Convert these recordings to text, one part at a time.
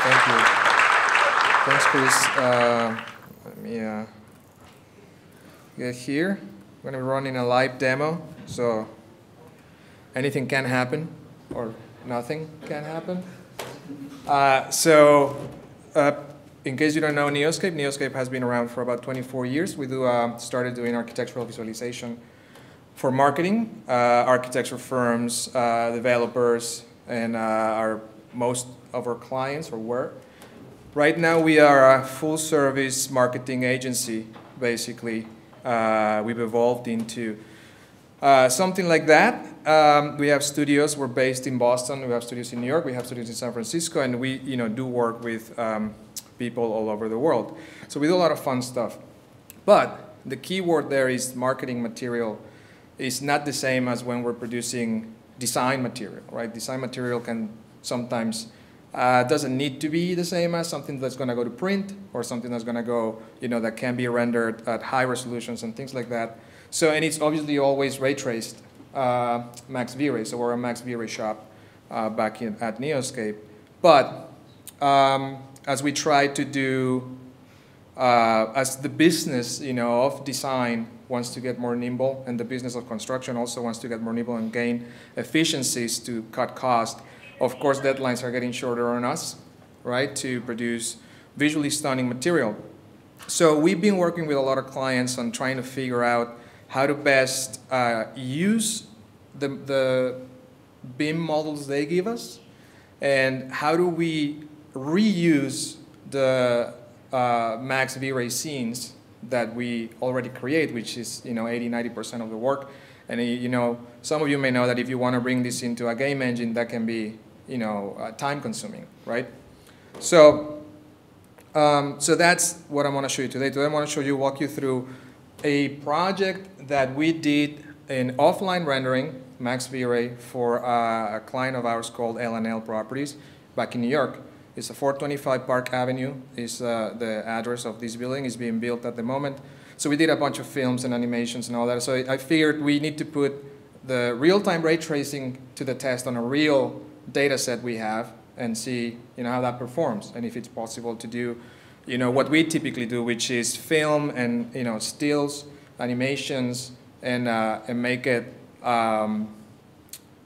Thank you. Thanks, Chris. Let me get here. We're going to be running a live demo, so anything can happen, or nothing can happen. In case you don't know Neoscape, Neoscape has been around for about 24 years. We started doing architectural visualization for marketing, architecture firms, developers, and most of our clients or were. Right now we are a full-service marketing agency, basically. We've evolved into something like that. We have studios. We're based in Boston. We have studios in New York. We have studios in San Francisco, and we do work with people all over the world. So we do a lot of fun stuff. But the key word there is marketing material is not the same as when we're producing design material, right? Design material can sometimes doesn't need to be the same as something that's going to go to print or something that's going to go, that can be rendered at high resolutions and things like that. So, and it's obviously always ray traced, max V-Ray. So we're a max V-Ray shop back at Neoscape. But as we try to do, as the business, of design wants to get more nimble, and the business of construction also wants to get more nimble and gain efficiencies to cut cost. Of course, deadlines are getting shorter on us, right, to produce visually stunning material. So we've been working with a lot of clients on trying to figure out how to best use the BIM models they give us, and how do we reuse the max V-Ray scenes that we already create, which is 80–90% of the work. And some of you may know that if you want to bring this into a game engine, that can be time-consuming, right? So that's what I want to show you today. Today I want to walk you through a project that we did in offline rendering, max V-Ray, for a client of ours called L&L Properties back in New York. It's a 425 Park Avenue is the address of this building. It's being built at the moment. So we did a bunch of films and animations and all that. So I figured we need to put the real-time ray tracing to the test on a real data set we have and see how that performs, and if it's possible to do what we typically do, which is film and stills, animations, and make it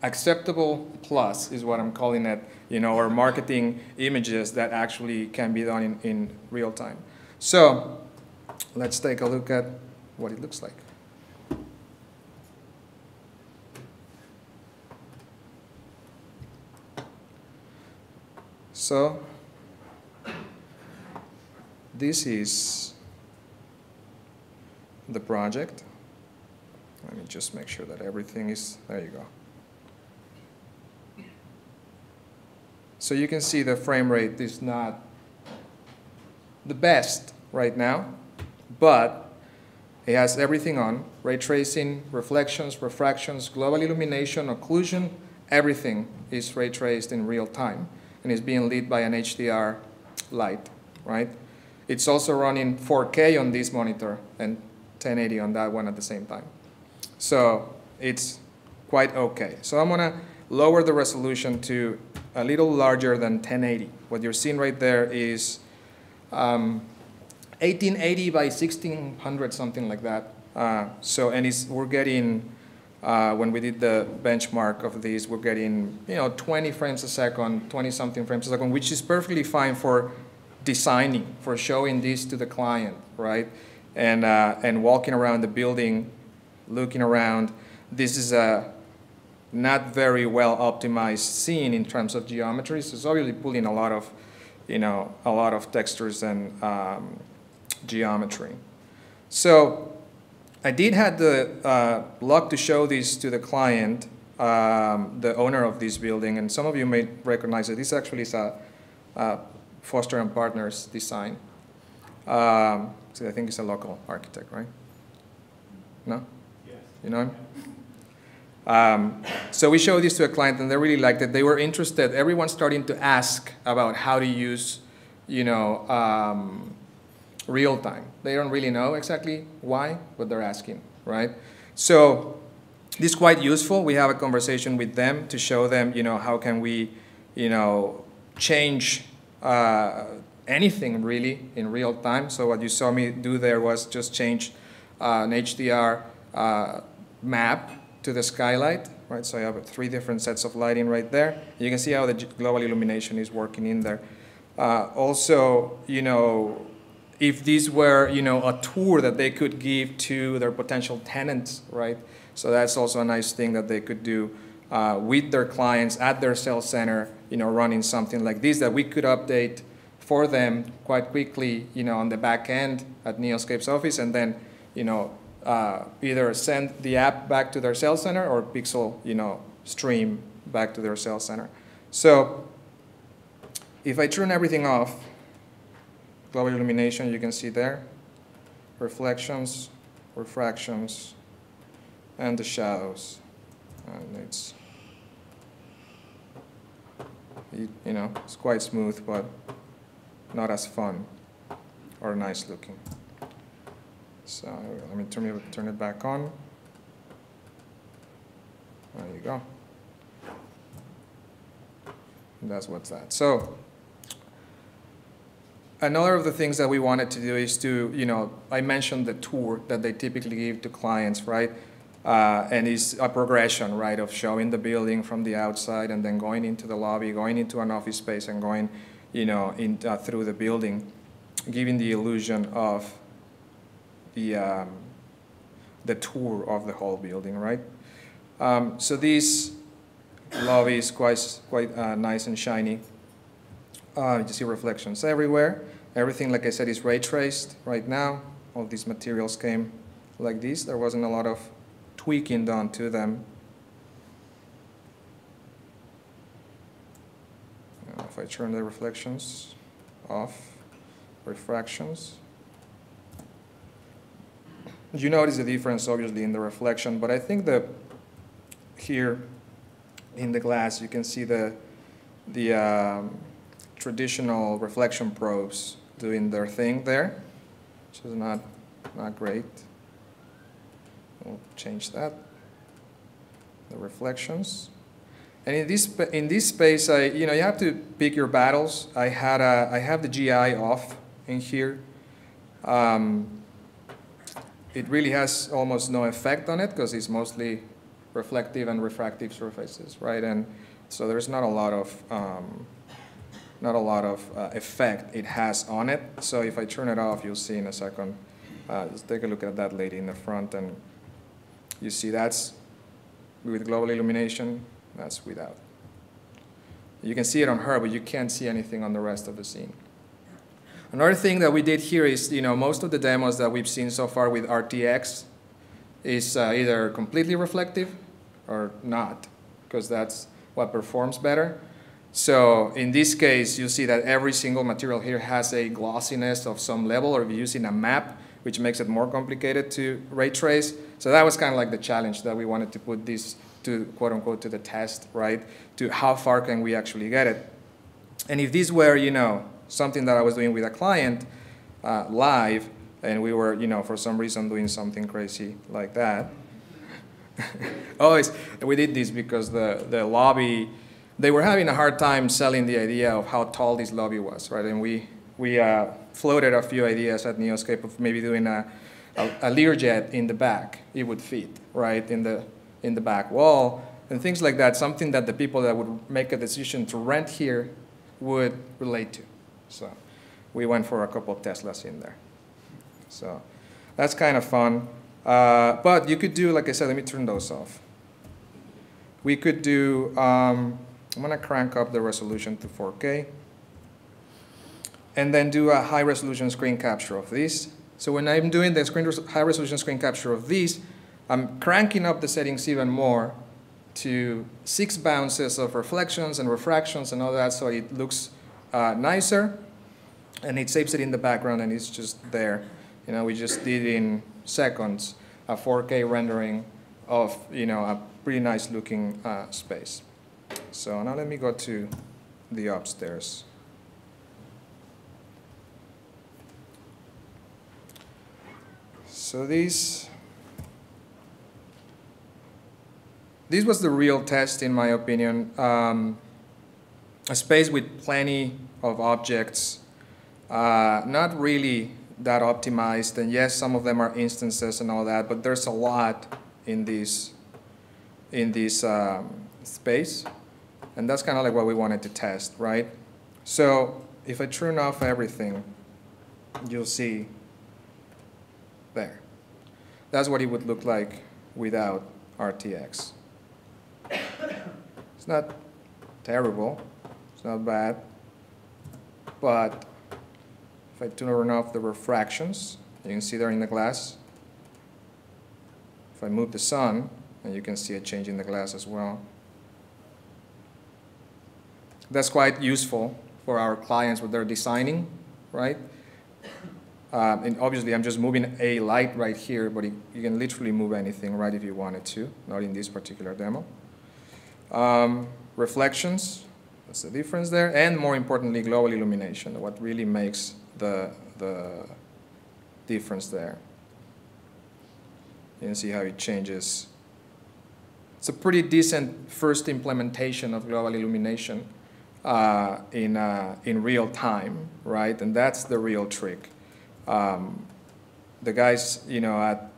acceptable plus is what I'm calling it, or marketing images that actually can be done in real time. So let's take a look at what it looks like. So this is the project. Let me just make sure that everything is, there you go. So you can see the frame rate is not the best right now, but it has everything on: ray tracing, reflections, refractions, global illumination, occlusion, everything is ray traced in real time, and is being lit by an HDR light, right? It's also running 4K on this monitor and 1080 on that one at the same time. So it's quite okay. So I'm gonna lower the resolution to a little larger than 1080. What you're seeing right there is 1880 by 1600, something like that. We're getting, when we did the benchmark of these, we're getting 20 frames a second, 20-something frames a second, which is perfectly fine for designing, for showing this to the client, right? And walking around the building, looking around. This is a not very well optimized scene in terms of geometry, so it's obviously pulling a lot of textures and geometry. So I did have the luck to show this to the client, the owner of this building, and some of you may recognize it. This actually is a Foster & Partners design. So I think it's a local architect, right? No? Yes. You know him? So we showed this to a client, and they really liked it. They were interested. Everyone's starting to ask about how to use, real time. They don't really know exactly why, but they're asking, right? So this is quite useful. We have a conversation with them to show them, how can we, change anything really in real time. So what you saw me do there was just change an HDR map to the skylight, right? So I have 3 different sets of lighting right there. You can see how the global illumination is working in there. Also, you know, if these were, you know, a tour that they could give to their potential tenants, right? So that's also a nice thing that they could do with their clients at their sales center, you know, running something like this that we could update for them quite quickly, you know, on the back end at Neoscape's office, and then, you know, either send the app back to their sales center or Pixel, you know, stream back to their sales center. So if I turn everything off, global illumination, you can see there, reflections, refractions, and the shadows. And it's, you know, it's quite smooth, but not as fun or nice looking. So let me turn it back on. There you go. And that's what's that. So another of the things that we wanted to do is to, you know, I mentioned the tour that they typically give to clients, right? And it's a progression, right, of showing the building from the outside and then going into the lobby, going into an office space, and going, you know, through the building, giving the illusion of the tour of the whole building, right? So this lobby is quite nice and shiny. You see reflections everywhere. Everything, like I said, is ray traced right now. All these materials came like this. There wasn't a lot of tweaking done to them. If I turn the reflections off, refractions, you notice the difference obviously in the reflection, but I think that here in the glass you can see the traditional reflection probes doing their thing there, which is not great. We'll change that. The reflections. And in this space, you know, you have to pick your battles. I have the GI off in here. It really has almost no effect on it because it's mostly reflective and refractive surfaces, right? And so there's not a lot of effect it has on it. So if I turn it off, you'll see in a second. Just take a look at that lady in the front, and you see that's with global illumination. That's without. You can see it on her, but you can't see anything on the rest of the scene. Another thing that we did here is, you know, most of the demos that we've seen so far with RTX is either completely reflective or not, because that's what performs better. So in this case, you see that every single material here has a glossiness of some level, or if you're using a map, which makes it more complicated to ray trace. So that was kind of like the challenge that we wanted to put this to, quote unquote, to the test, right? To how far can we actually get it? And if this were, you know, something that I was doing with a client live, and we were, you know, for some reason doing something crazy like that. We did this because the lobby, they were having a hard time selling the idea of how tall this lobby was, right? And we floated a few ideas at Neoscape of maybe doing a Learjet in the back. It would fit, right, in the back wall, and things like that, something that the people that would make a decision to rent here would relate to. So we went for a couple of Teslas in there. So that's kind of fun. But you could do, like I said, let me turn those off. We could do, I'm going to crank up the resolution to 4K. And then do a high resolution screen capture of this. So when I'm doing the high resolution screen capture of these, I'm cranking up the settings even more to 6 bounces of reflections and refractions and all that, so it looks nicer, and it saves it in the background, and it's just there. You know, we just did in seconds a 4K rendering of, you know, a pretty nice looking space. So now let me go to the upstairs. So this was the real test, in my opinion. a space with plenty of objects, not really that optimized, and yes, some of them are instances and all that, but there's a lot in this space, and that's kind of like what we wanted to test, right? So if I turn off everything, you'll see there. That's what it would look like without RTX. It's not terrible, it's not bad, but if I turn off the refractions, you can see there in the glass. If I move the sun, and you can see a change in the glass as well. That's quite useful for our clients when they're designing, right? And obviously, I'm just moving a light right here, but you can literally move anything, right, if you wanted to, not in this particular demo. Reflections, that's the difference there, and more importantly, global illumination, what really makes the difference there. You can see how it changes. It's a pretty decent first implementation of global illumination in real time, right? And that's the real trick. The guys, at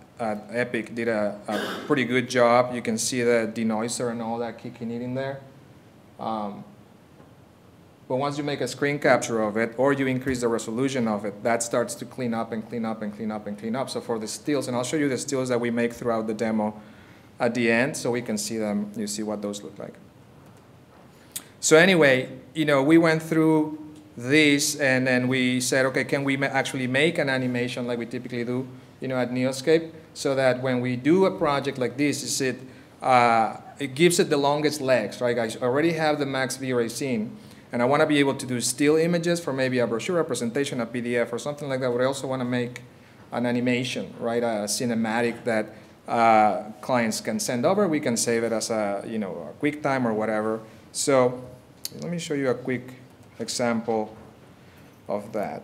Epic did a pretty good job. You can see the denoiser and all that kicking in there. But once you make a screen capture of it, or you increase the resolution of it, that starts to clean up and clean up and clean up and clean up. So for the stills, and I'll show you the stills that we make throughout the demo at the end, so we can see them, you see what those look like. So anyway, we went through this, and then we said, okay, can we actually make an animation like we typically do, at Neoscape, so that when we do a project like this, it gives it the longest legs, right? I already have the max V-Ray scene, and I want to be able to do still images for maybe a brochure, a presentation, a PDF, or something like that, but I also want to make an animation, right? A cinematic that clients can send over. We can save it as a QuickTime or whatever. So let me show you a quick example of that.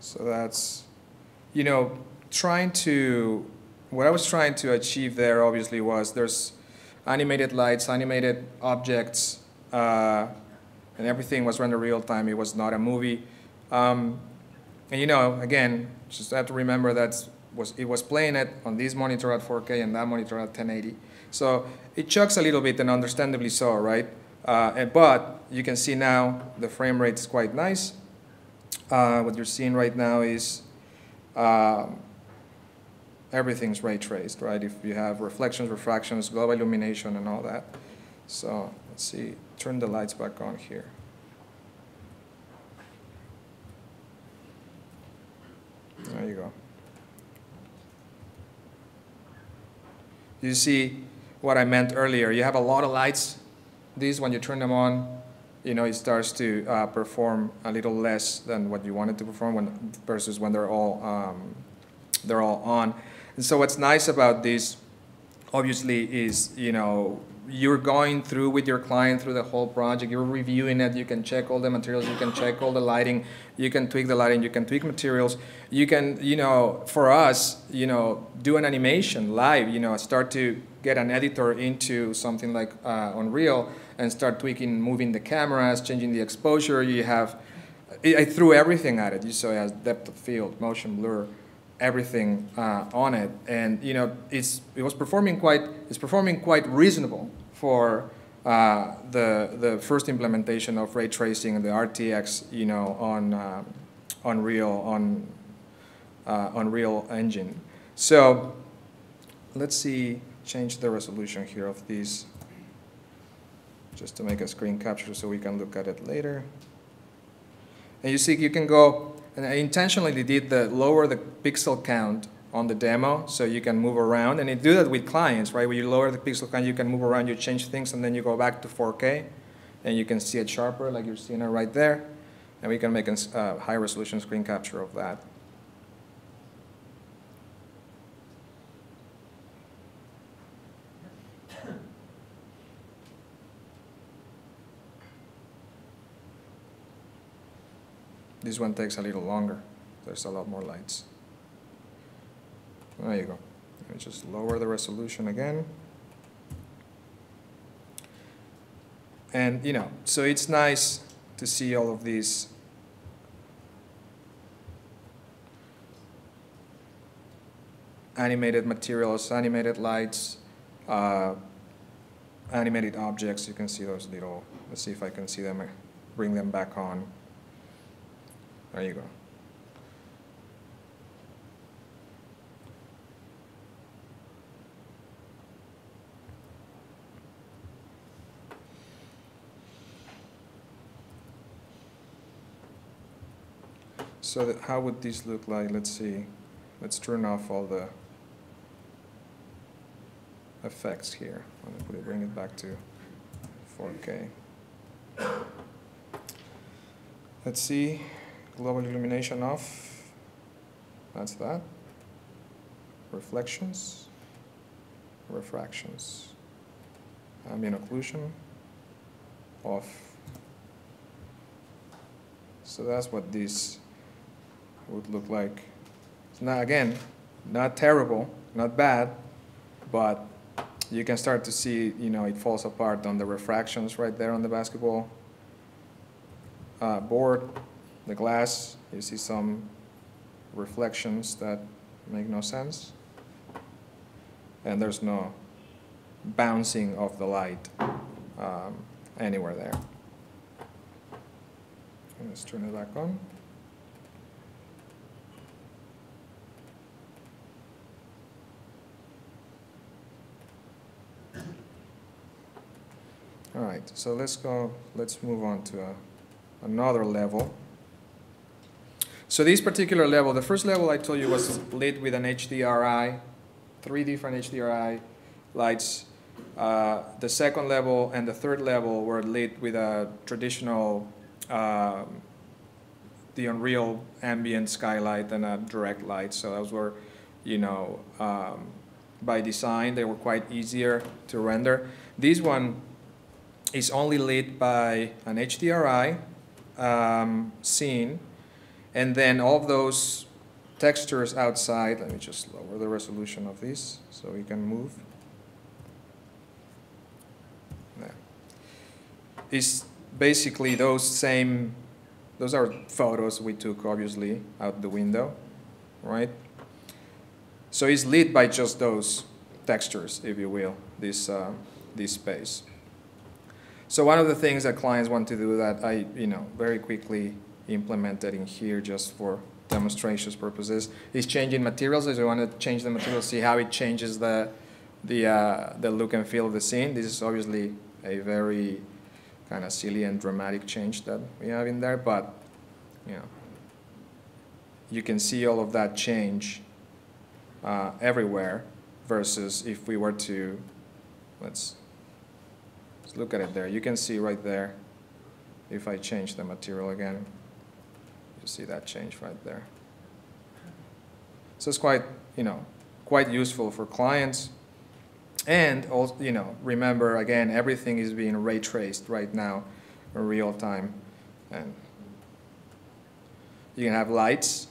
So that's, what I was trying to achieve there obviously was there's animated lights, animated objects, and everything was rendered real time. It was not a movie. And again, just have to remember that it was playing it on this monitor at 4K and that monitor at 1080. So it chugs a little bit, and understandably so, right? But you can see now the frame rate is quite nice. What you're seeing right now is everything's ray traced, right? If you have reflections, refractions, global illumination, and all that. So let's see, turn the lights back on here. There you go. You see what I meant earlier. You have a lot of lights. These, when you turn them on, it starts to perform a little less than what you want it to perform versus when they're all on. And so what's nice about this, obviously, is you're going through with your client through the whole project. You're reviewing it. You can check all the materials. You can check all the lighting. You can tweak the lighting. You can tweak materials. You can, for us, do an animation live. Start to get an editor into something like Unreal and start tweaking, moving the cameras, changing the exposure. You have, I threw everything at it. You saw it has depth of field, motion blur, everything on it, and it's performing quite reasonable for the first implementation of ray tracing and the RTX, on Unreal Engine. So let's see, change the resolution here of these just to make a screen capture so we can look at it later. And you see you can go, and I intentionally did lower the pixel count on the demo so you can move around, and you do that with clients, right? When you lower the pixel count, you can move around, you change things, and then you go back to 4K, and you can see it sharper like you're seeing it right there, and we can make a high resolution screen capture of that. This one takes a little longer. There's a lot more lights. There you go. Let me just lower the resolution again. And so it's nice to see all of these animated materials, animated lights, animated objects. You can see those little, let's see if I can see them, bring them back on. There you go. So how would this look like? Let's see. Let's turn off all the effects here. I'm going to bring it back to 4K. Let's see. Global illumination off. That's that. Reflections. Refractions. Ambient occlusion. Off. So that's what this would look like. It's not, again, not terrible, not bad, but you can start to see, it falls apart on the refractions right there on the basketball board. The glass, you see some reflections that make no sense. And there's no bouncing of the light anywhere there. Let's turn it back on. All right, so let's move on to another level. So this particular level, the first level I told you was lit with an HDRI, 3 different HDRI lights. The second level and the third level were lit with a traditional, the Unreal ambient skylight and a direct light. So those were, by design, they were quite easier to render. This one is only lit by an HDRI scene. And then all of those textures outside, let me just lower the resolution of this so we can move. There. It's basically those are photos we took obviously out the window, right? So it's lit by just those textures, if you will, this space. So one of the things that clients want to do that I, very quickly implemented in here just for demonstrations purposes is changing materials. As we want to change the materials, see how it changes the look and feel of the scene. This is obviously a very kind of silly and dramatic change that we have in there, but you can see all of that change everywhere versus if we were to, let's look at it there. You can see right there if I change the material again. You see that change right there. So it's quite, quite useful for clients. And also, remember again, everything is being ray traced right now in real time. And you can have lights.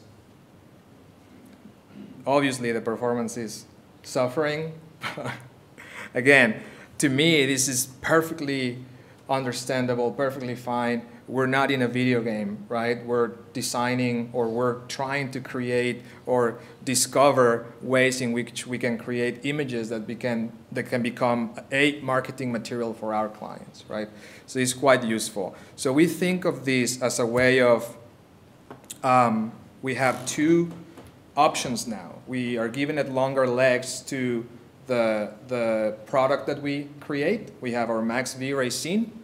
Obviously the performance is suffering, again, to me, this is perfectly understandable, perfectly fine. We're not in a video game, right? We're designing, or we're trying to create or discover ways in which we can create images that can become a marketing material for our clients, right? So it's quite useful. So we think of this as a way of, we have two options now. We are giving it longer legs to the product that we create. We have our max V-Ray scene.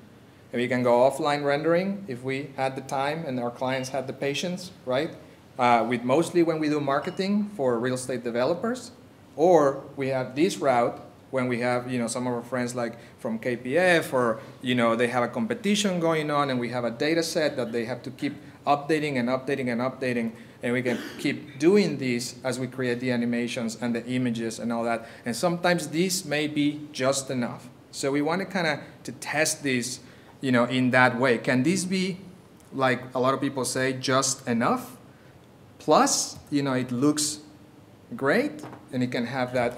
And we can go offline rendering if we had the time and our clients had the patience, right? With mostly when we do marketing for real estate developers. Or we have this route when we have, some of our friends like from KPF, or, they have a competition going on and we have a data set that they have to keep updating and updating and updating. And we can keep doing this as we create the animations and the images and all that. And sometimes this may be just enough. So we want to kind of to test this, in that way. Can this be, like a lot of people say, just enough? Plus, it looks great and it can have that,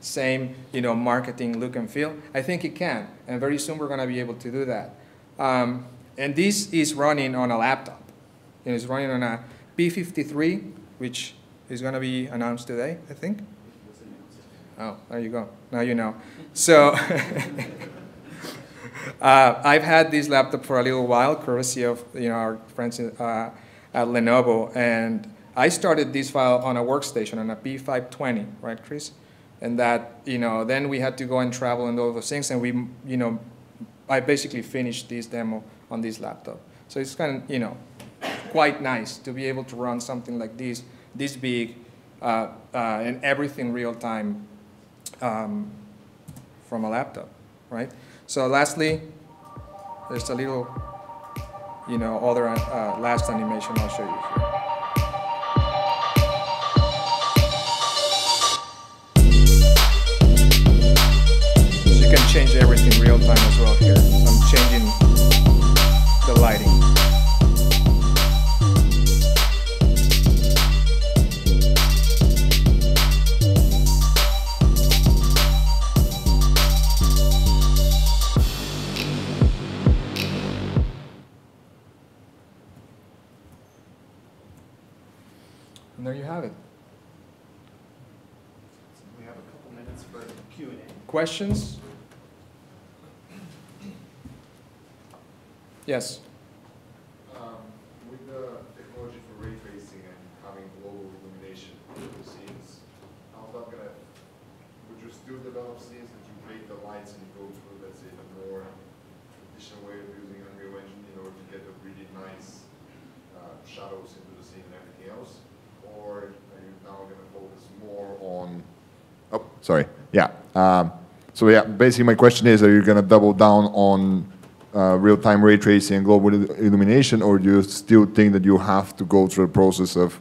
same, marketing look and feel. I think it can, and very soon we're going to be able to do that. And this is running on a laptop. It's running on a P53, which is going to be announced today, I think. Oh, there you go. Now you know. So I've had this laptop for a little while, courtesy of our friends at Lenovo, and I started this file on a workstation on a P520, right, Chris? And that, then we had to go and travel and all those things, and we, I basically finished this demo on this laptop. So it's kind of, quite nice to be able to run something like this big, and everything real time from a laptop, right? So lastly, there's a little, other last animation I'll show you here. So you can change everything real time as well here. I'm changing the lighting. And there you have it. We have a couple minutes for Q&A. Questions? Yes. With the technology for ray tracing and having global illumination in the scenes, how's that gonna? Would you still develop scenes that you break the lights and you go through, let's say, the more traditional way of using Unreal Engine in order to get the really nice shadows into the scene and everything else? Or are you now going to focus more on? Oh, sorry. Yeah. So yeah, basically my question is: are you going to double down on real-time ray tracing and global illumination, or do you still think that you have to go through the process of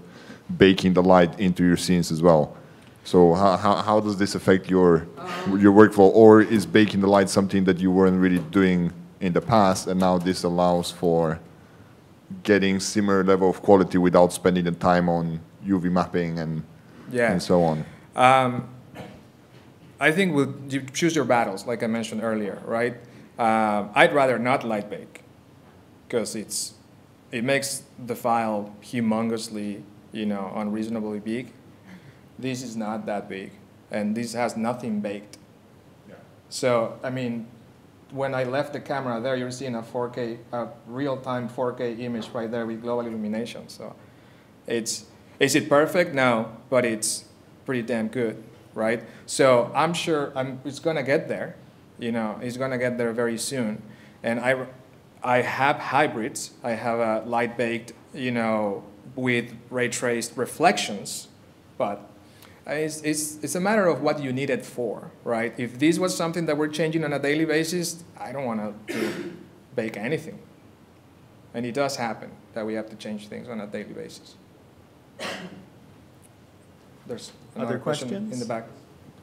baking the light into your scenes as well? So how does this affect your workflow, or is baking the light something that you weren't really doing in the past, and now this allows for getting similar level of quality without spending the time on UV mapping and so on? I think you choose your battles, like I mentioned earlier, right? I'd rather not light bake because it makes the file humongously, unreasonably big. This is not that big, and this has nothing baked. Yeah. So, I mean, when I left the camera there, you're seeing a 4K, a real-time 4K image right there with global illumination. So, is it perfect? No, but it's pretty damn good, right? So I'm sure it's gonna get there. It's gonna get there very soon. And I have hybrids. I have a light baked, with ray traced reflections, but it's a matter of what you need it for, right? If this was something that we're changing on a daily basis, I don't want to bake anything. And it does happen that we have to change things on a daily basis. There's another question in the back.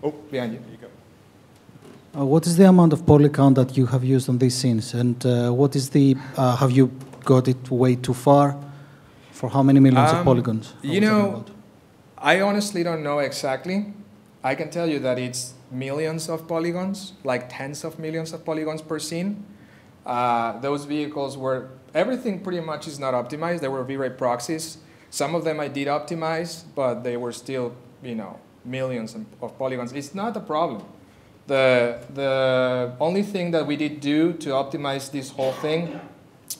Oh, behind you. There you go. What is the amount of polygon that you have used on these scenes? And what is have you got it way too far? For how many millions of polygons? I honestly don't know exactly. I can tell you that it's millions of polygons, like tens of millions of polygons per scene. Those vehicles were, everything pretty much is not optimized. There were V-Ray proxies. Some of them I did optimize, but they were still, you know, millions of polygons. It's not a problem. The only thing that we did do to optimize this whole thing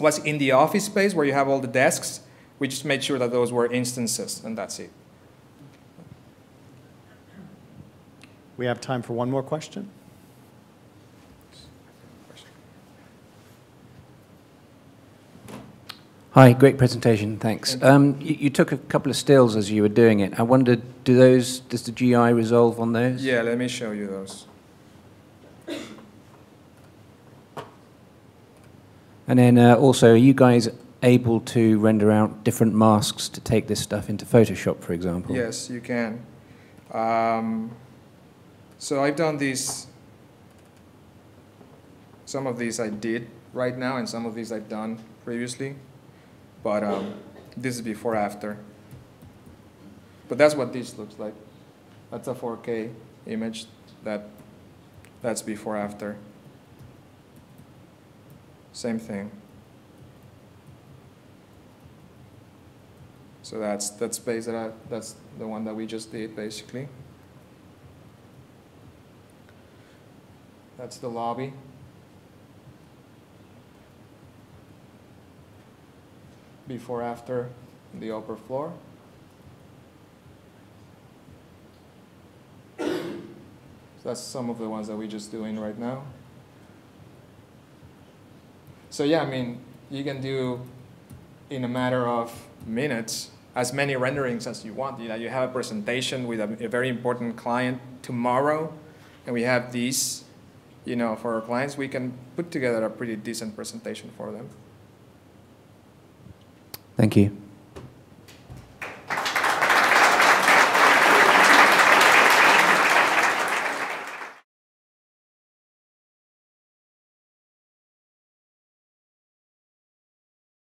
was in the office space where you have all the desks. We just made sure that those were instances, and that's it. We have time for one more question. Hi, great presentation, thanks. You took a couple of stills as you were doing it. I wondered, does the GI resolve on those? Yeah, let me show you those. And then also, are you guys able to render out different masks to take this stuff into Photoshop, for example? Yes, you can. So I've done these. Some of these I did right now, and some of these I've done previously. But this is before after. But that's what this looks like. That's a 4K image. That's before after. Same thing. So that's space that's the one that we just did basically. That's the lobby. Before, after, the upper floor. So that's some of the ones that we're just doing right now. So yeah, I mean, you can do in a matter of minutes as many renderings as you want. You know, you have a presentation with a very important client tomorrow, and we have these, you know, for our clients, we can put together a pretty decent presentation for them. Thank you.